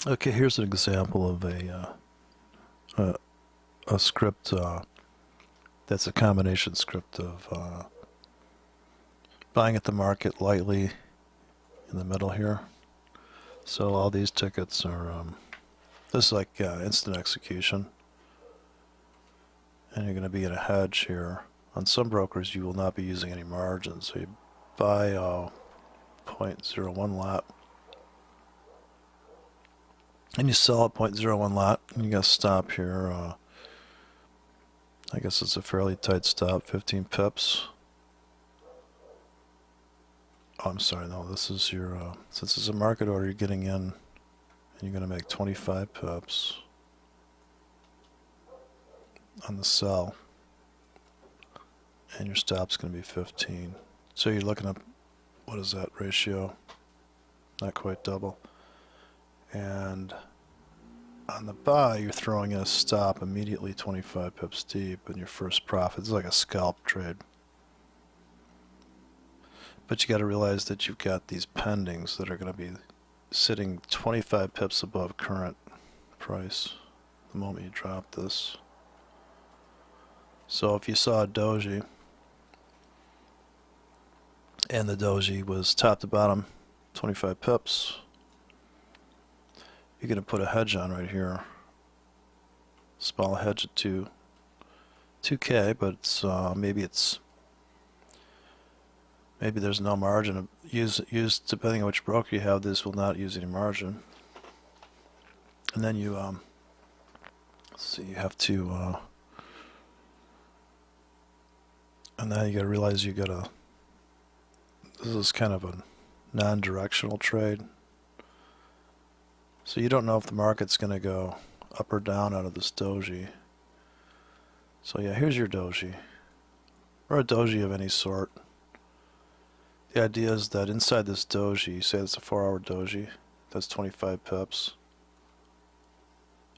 Okay, here's an example of a, a script that's a combination script of buying at the market lightly in the middle here. So all these tickets are, this is like instant execution. And you're going to be in a hedge here. On some brokers, you will not be using any margin. So you buy a 0.01 lot. And you sell a 0.01 lot. And you got to stop here. I guess it's a fairly tight stop, 15 pips. Oh, I'm sorry, no, this is your, since it's a market order, you're getting in, and you're going to make 25 pips on the sell, and your stop's going to be 15. So you're looking at, what is that ratio? Not quite double. And on the buy, you're throwing in a stop immediately 25 pips deep, and your first profit is like a scalp trade. But you got to realize that you've got these pendings that are going to be sitting 25 pips above current price the moment you drop this. So if you saw a doji and the doji was top to bottom 25 pips, you're going to put a hedge on right here. Small hedge at 2K, but it's maybe there's no margin. Use depending on which broker you have. This will not use any margin. And then you so you have to and then you got to realize you got to. This is kind of a non-directional trade. So you don't know if the market's going to go up or down out of this doji. So yeah, here's your doji, or a doji of any sort. The idea is that inside this doji, say it's a 4-hour doji, that's 25 pips.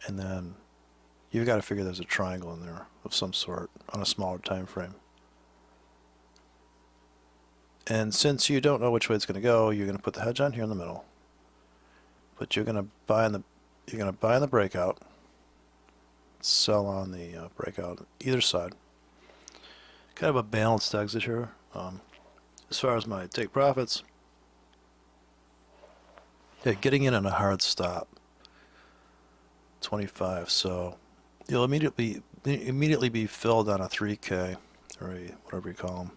And then you've got to figure there's a triangle in there of some sort on a smaller time frame. And since you don't know which way it's going to go, you're going to put the hedge on here in the middle. But you're going to buy in the breakout, sell on the breakout either side. Kind of a balanced exit here. As far as my take profits, yeah, getting in on a hard stop, 25. So you'll immediately be filled on a 3K or a whatever you call them,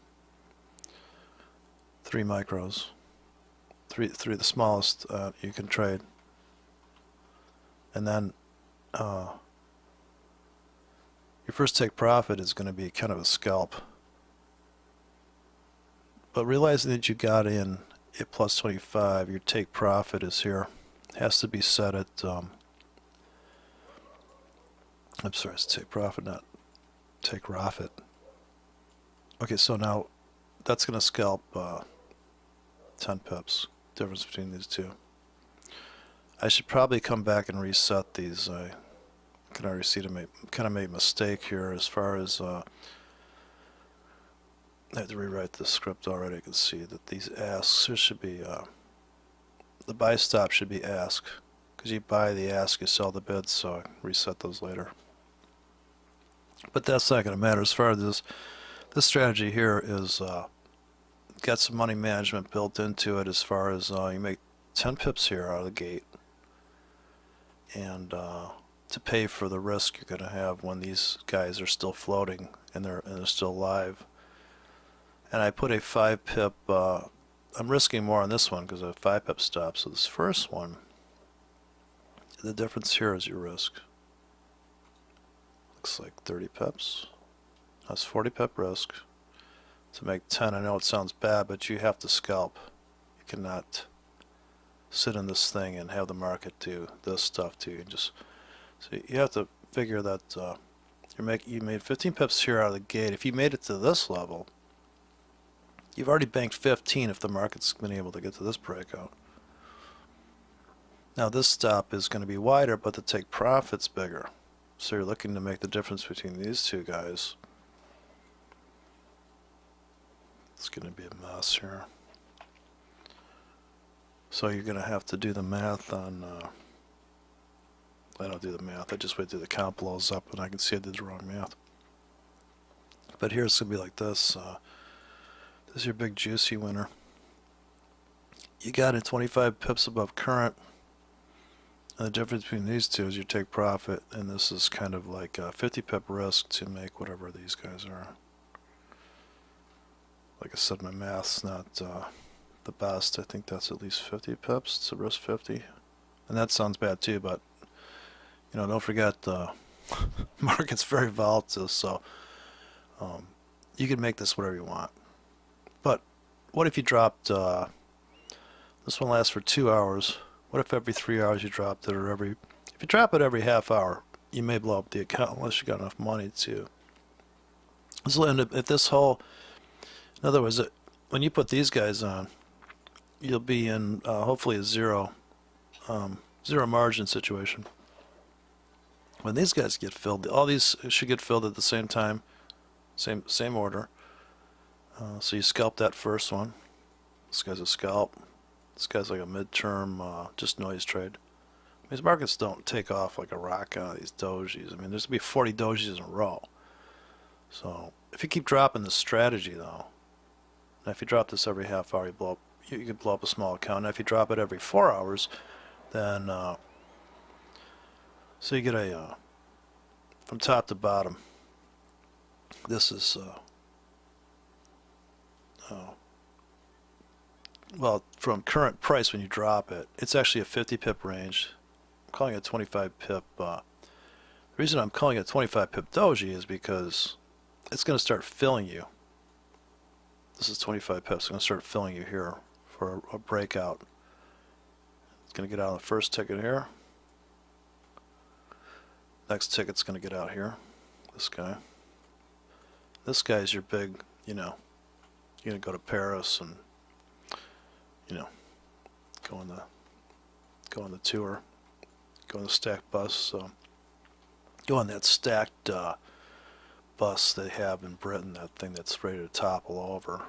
3 micros, three the smallest you can trade, and then your first take profit is going to be kind of a scalp. But realizing that you got in at plus 25, your take profit is here. It has to be set at, I'm sorry, it's take profit, not take profit. Okay, so now that's going to scalp 10 pips, difference between these two. I should probably come back and reset these. I can already see kind of made a mistake here as far as I have to rewrite the script already. I can see that these asks, there should be, the buy stop should be ask, because you buy the ask, you sell the bid, so I reset those later. But that's not going to matter. As far as this strategy here is got some money management built into it, as far as you make 10 pips here out of the gate, and to pay for the risk you're going to have when these guys are still floating and they're still live. And I put a 5 pip, I'm risking more on this one because I have 5 pip stop. So this first one, the difference here is your risk. Looks like 30 pips. That's 40 pip risk to make 10. I know it sounds bad, but you have to scalp. You cannot sit in this thing and have the market do this stuff to you. So you have to figure that you made 15 pips here out of the gate. If you made it to this level, you've already banked 15 if the market's been able to get to this breakout. Now this stop is going to be wider, but the take profit's bigger. So you're looking to make the difference between these two guys. It's going to be a mess here. So you're going to have to do the math on I don't do the math. I just wait till the count blows up and I can see I did the wrong math. But here it's going to be like this. This is your big juicy winner. You got it 25 pips above current. And the difference between these two is your take profit, and this is kind of like a 50 pip risk to make whatever these guys are. Like I said, my math's not the best. I think that's at least 50 pips. It's a risk 50. And that sounds bad too, but you know, don't forget the market's very volatile, so you can make this whatever you want. But what if you dropped, this one lasts for 2 hours. What if every 3 hours you dropped it, or if you drop it every half hour, you may blow up the account unless you got enough money to. This will end up, if this whole, in other words, when you put these guys on, you'll be in hopefully a zero margin situation. When these guys get filled, all these should get filled at the same time, same order. So you scalp that first one. This guy's a scalp. This guy's like a midterm, just noise trade. These markets don't take off like a rocket out of these dojis. I mean, there's going to be 40 dojis in a row. So if you keep dropping this strategy, though, now if you drop this every half hour, you could blow up a small account. Now if you drop it every 4 hours, then so you get a from top to bottom. This is well, from current price when you drop it, it's actually a 50 pip range. I'm calling it 25 pip. The reason I'm calling it 25 pip doji is because it's going to start filling you. This is 25 pips. It's going to start filling you here for a breakout. It's going to get out on the first ticket here. Next ticket's going to get out here. This guy. This guy is your big, you know, you're going to go to Paris and, you know, go on the tour, go on the stacked bus. So go on that stacked bus they have in Britain, that thing that's ready to topple over.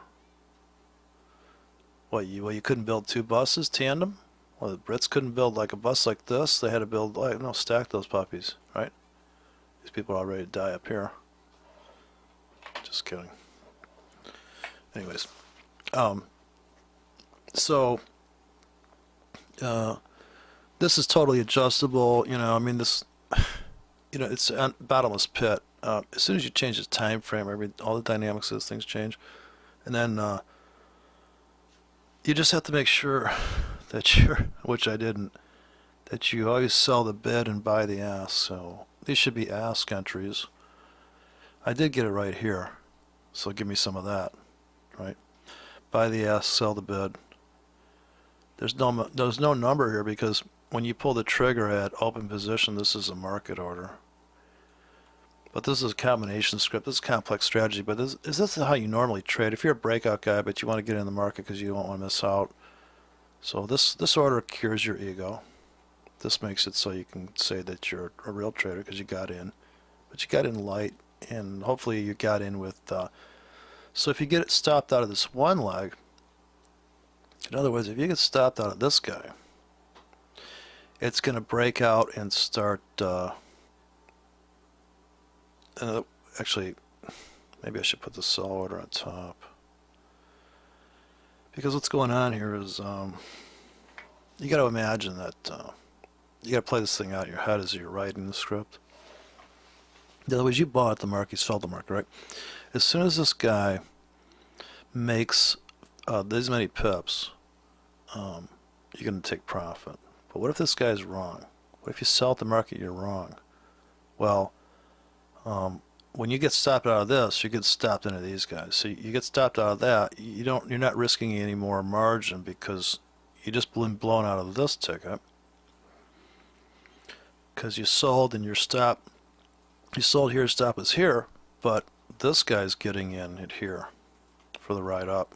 Well, you couldn't build two buses tandem? Well, the Brits couldn't build like a bus like this. They had to build, like, no, stack those puppies, right? These people are all ready to die up here. Just kidding. Anyways, so this is totally adjustable. You know, I mean, this, you know, it's a bottomless pit. As soon as you change the time frame, all the dynamics of this things change, and then you just have to make sure that which I didn't, that you always sell the bid and buy the ask. So these should be ask entries. I did get it right here, so give me some of that, right? Buy the ask, sell the bid. There's no number here because when you pull the trigger at open position, this is a market order. But this is a combination script. This is a complex strategy, but this is how you normally trade. If you're a breakout guy, but you want to get in the market because you don't want to miss out. So this order cures your ego. This makes it so you can say that you're a real trader because you got in. But you got in light, and hopefully you got in with... so if you get it stopped out of this one leg, in other words, if you get stopped out of this guy, it's going to break out and start... actually, maybe I should put the sell order on top. Because what's going on here is you got to imagine that you got to play this thing out in your head as you're writing the script. In other words, you bought the market, you sold the market, right? As soon as this guy makes these many pips, you're going to take profit. But what if this guy's wrong? What if you sell at the market, you're wrong? Well, when you get stopped out of this, you get stopped into these guys. So you get stopped out of that, you're not risking any more margin because you just been blown out of this ticket because you sold and your stop, you sold here, stop is here, but this guy's getting in at here for the ride up.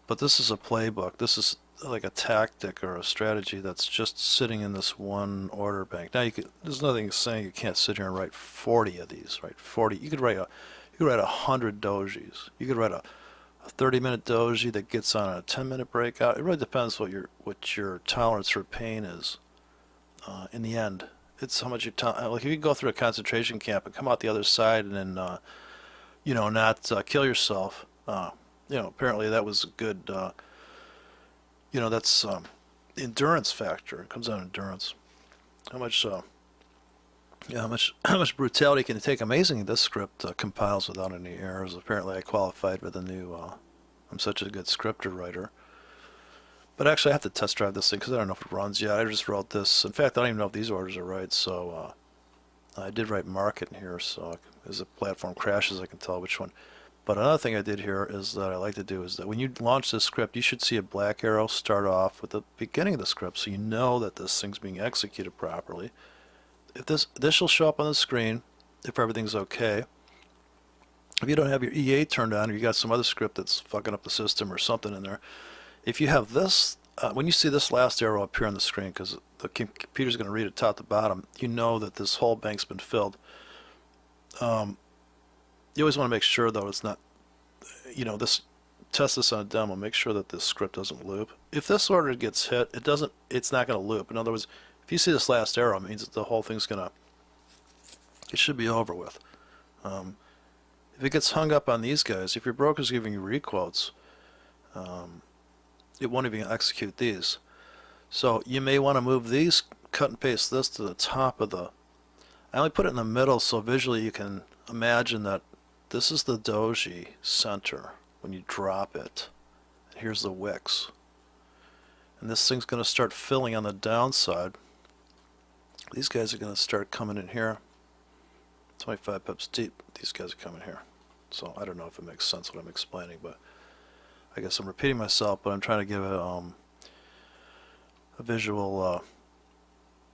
But this is a playbook. This is like a tactic or a strategy that's just sitting in this one order bank. Now there's nothing saying you can't sit here and write 40 of these, right? 40. You could write 100 dojis. You could write a 30-minute doji that gets on a 10-minute breakout. It really depends what your tolerance for pain is. in the end. It's how much your time. Like if you go through a concentration camp and come out the other side and then not kill yourself. Apparently that was a good. That's endurance factor. It comes down to endurance. How much. How much brutality can it take? Amazing. This script compiles without any errors. Apparently, I qualified for the new. I'm such a good scripter writer. But actually, I have to test drive this thing because I don't know if it runs yet. I just wrote this. In fact, I don't even know if these orders are right. So I did write market in here. So as the platform crashes, I can tell which one. But another thing I did here is that I like to do is that when you launch this script, you should see a black arrow start off with the beginning of the script, so you know that this thing's being executed properly. If this will show up on the screen if everything's okay. If you don't have your EA turned on, or you got some other script that's fucking up the system or something in there, if you have this, when you see this last arrow appear on the screen, because the computer's going to read it top to bottom, you know that this whole bank's been filled. You always want to make sure, though, it's not, test this on a demo, make sure that this script doesn't loop. If this order gets hit, it's not going to loop. In other words, if you see this last arrow, it means that the whole thing's it should be over with. If it gets hung up on these guys, if your broker's giving you requotes, it won't even execute these. So you may want to move these, cut and paste this to the top of the... I only put it in the middle so visually you can imagine that this is the doji center when you drop it. Here's the wicks. And this thing's going to start filling on the downside. These guys are going to start coming in here. 25 pips deep. These guys are coming here. So I don't know if it makes sense what I'm explaining, but I guess I'm repeating myself, but I'm trying to give it a visual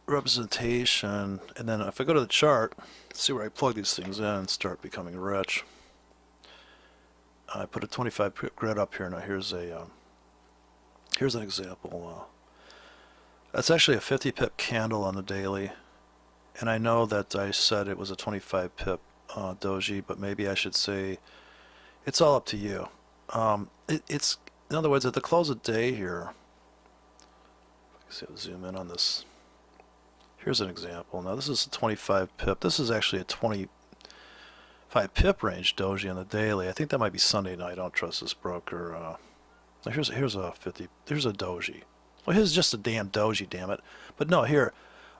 representation. And then if I go to the chart, see where I plug these things in and start becoming rich. I put a 25 pip grid up here. Now here's an example. That's actually a 50 pip candle on the daily, and I know that I said it was a 25 pip doji, but maybe I should say it's all up to you. It's in other words, at the close of day here, I'll zoom in on this. Here's an example. Now this is a 25 pip. This is actually a 25 pip range doji on the daily. I think that might be Sunday night. I don't trust this broker. Here's a 50. Here's a doji. Well, here's just a damn doji, damn it. But no, here.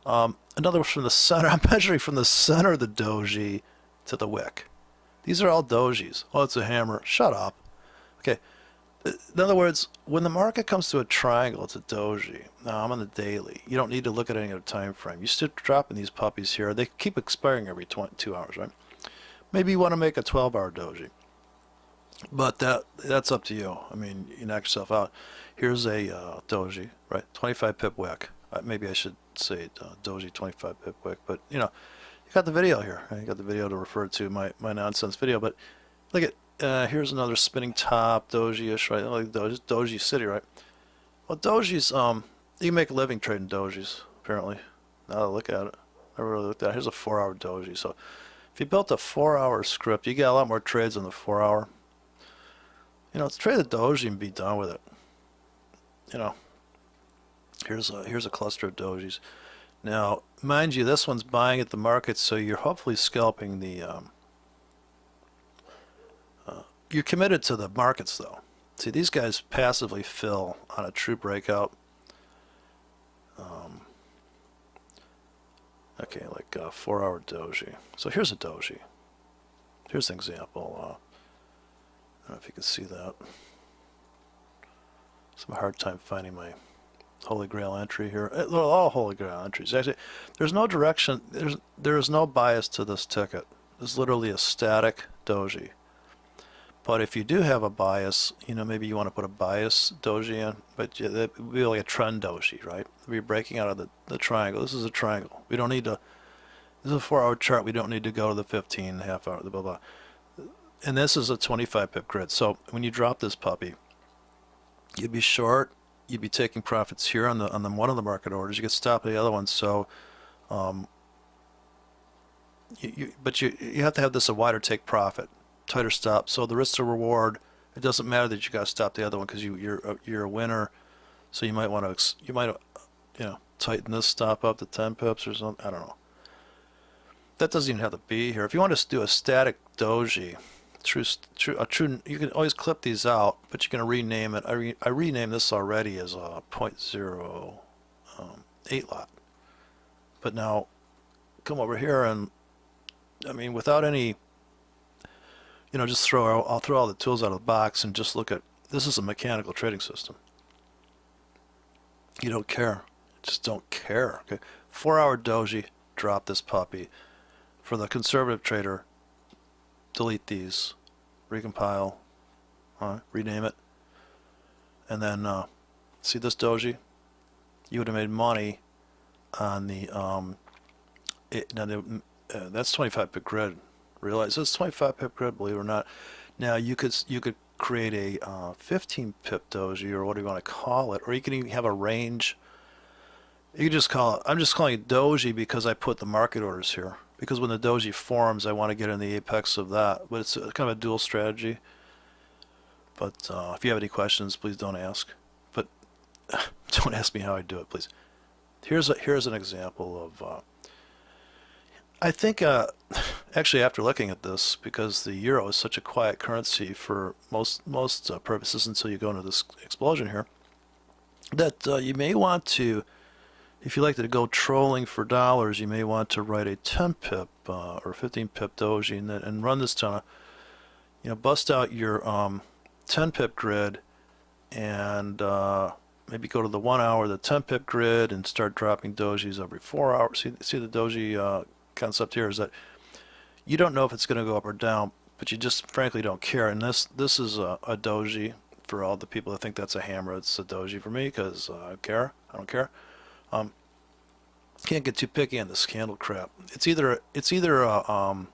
Another from the center. I'm measuring from the center of the doji to the wick. These are all dojis. Oh, it's a hammer. Shut up. Okay. In other words, when the market comes to a triangle, it's a doji. Now, I'm on the daily. You don't need to look at any other time frame. You start dropping these puppies here. They keep expiring every 2 hours, right? Maybe you want to make a 12-hour doji. But that's up to you. I mean, you knock yourself out. Here's a doji, right? 25 pip wick. Maybe I should say doji 25 pip wick. But, you got the video here. Right? You got the video to refer to my nonsense video. But look at, here's another spinning top, doji-ish, right? Like doji city, right? Well, dojis, you can make a living trading dojis, apparently. Now that I look at it. I never really looked at it. Here's a 4-hour doji. So if you built a 4-hour script, you get a lot more trades on the 4-hour. Let's trade the doji and be done with it. Here's a cluster of dojis. Now, mind you, this one's buying at the market, so you're hopefully scalping the. You're committed to the markets, though. See, these guys passively fill on a true breakout. Okay, like a 4-hour doji. So here's a doji. Here's an example. I don't know if you can see that. Some hard time finding my Holy Grail entry here. They're all Holy Grail entries. Actually, there's no direction. There is no bias to this ticket. It's literally a static doji. But if you do have a bias, maybe you want to put a bias doji in, but it would be like a trend doji, right? We're breaking out of the triangle. This is a triangle. We don't need to. This is a 4-hour chart. We don't need to go to the 15, half-hour, blah blah. And this is a 25 pip grid. So when you drop this puppy, you'd be short. You'd be taking profits here on the one of the market orders. You get stopped at the other one. So, but you have to have this a wider take profit, tighter stop. So the risk to reward, it doesn't matter that you got to stop the other one because you're a winner. So you might want to tighten this stop up to 10 pips or something. I don't know. That doesn't even have to be here. If you want to do a static doji, you can always clip these out, but you can rename it. I renamed this already as a 0.08 lot. But now, come over here and, I mean, without any, just I'll throw all the tools out of the box and just look at, this is a mechanical trading system. You don't care. Just don't care. Okay, 4-hour doji, drop this puppy. For the conservative trader, delete these, recompile, rename it, and then see this doji? You would have made money on the that's 25 pip grid. Realize it's 25 pip grid, believe it or not. Now you could create a 15 pip doji, or what do you want to call it, or you can even have a range. You can just call it, I'm just calling it doji because I put the market orders here. Because when the doji forms, I want to get in the apex of that. But it's kind of a dual strategy. But if you have any questions, please don't ask. But don't ask me how I do it, please. Here's an example of. I think actually after looking at this, because the euro is such a quiet currency for most purposes until you go into this explosion here, that you may want to. If you like to go trolling for dollars, you may want to write a 10 pip or 15 pip doji and run this ton of, bust out your 10 pip grid and maybe go to the 1 hour, the 10 pip grid, and start dropping dojis every 4 hours. See the doji concept here is that you don't know if it's going to go up or down, but you just frankly don't care. And this is a doji for all the people that think that's a hammer. It's a doji for me because I don't care. Can't get too picky on this candle crap. It's either a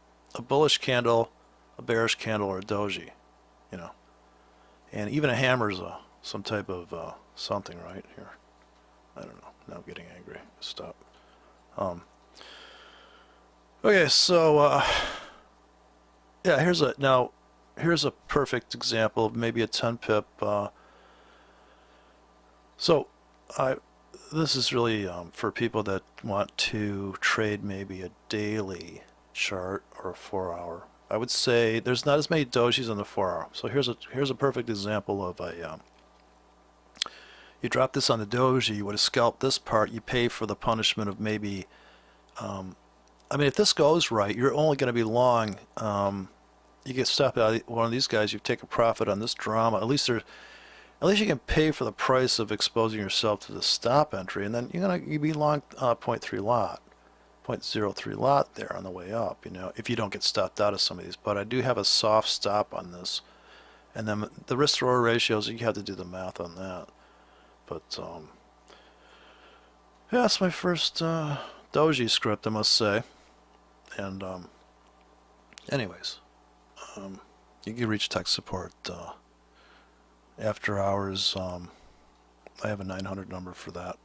bullish candle, a bearish candle, or a doji, And even a hammer is some type of something right here. I don't know. Now I'm getting angry. Stop. Okay, so yeah, here's a perfect example of maybe a 10 pip. This is really for people that want to trade maybe a daily chart or a 4 hour. I would say there's not as many dojis on the 4 hour. So here's a perfect example of a you drop this on the doji, you would have scalped this part, you pay for the punishment of maybe I mean, if this goes right, you're only going to be long. You get stopped out one of these guys, you take a profit on this drama. At least you can pay for the price of exposing yourself to the stop entry, and then you'd be long 0.3 lot, 0.03 lot there on the way up. If you don't get stopped out of some of these. But I do have a soft stop on this, and then the risk to reward ratios, you have to do the math on that. But yeah, that's my first doji script, I must say. And anyways, you can reach tech support after hours. I have a 900 number for that.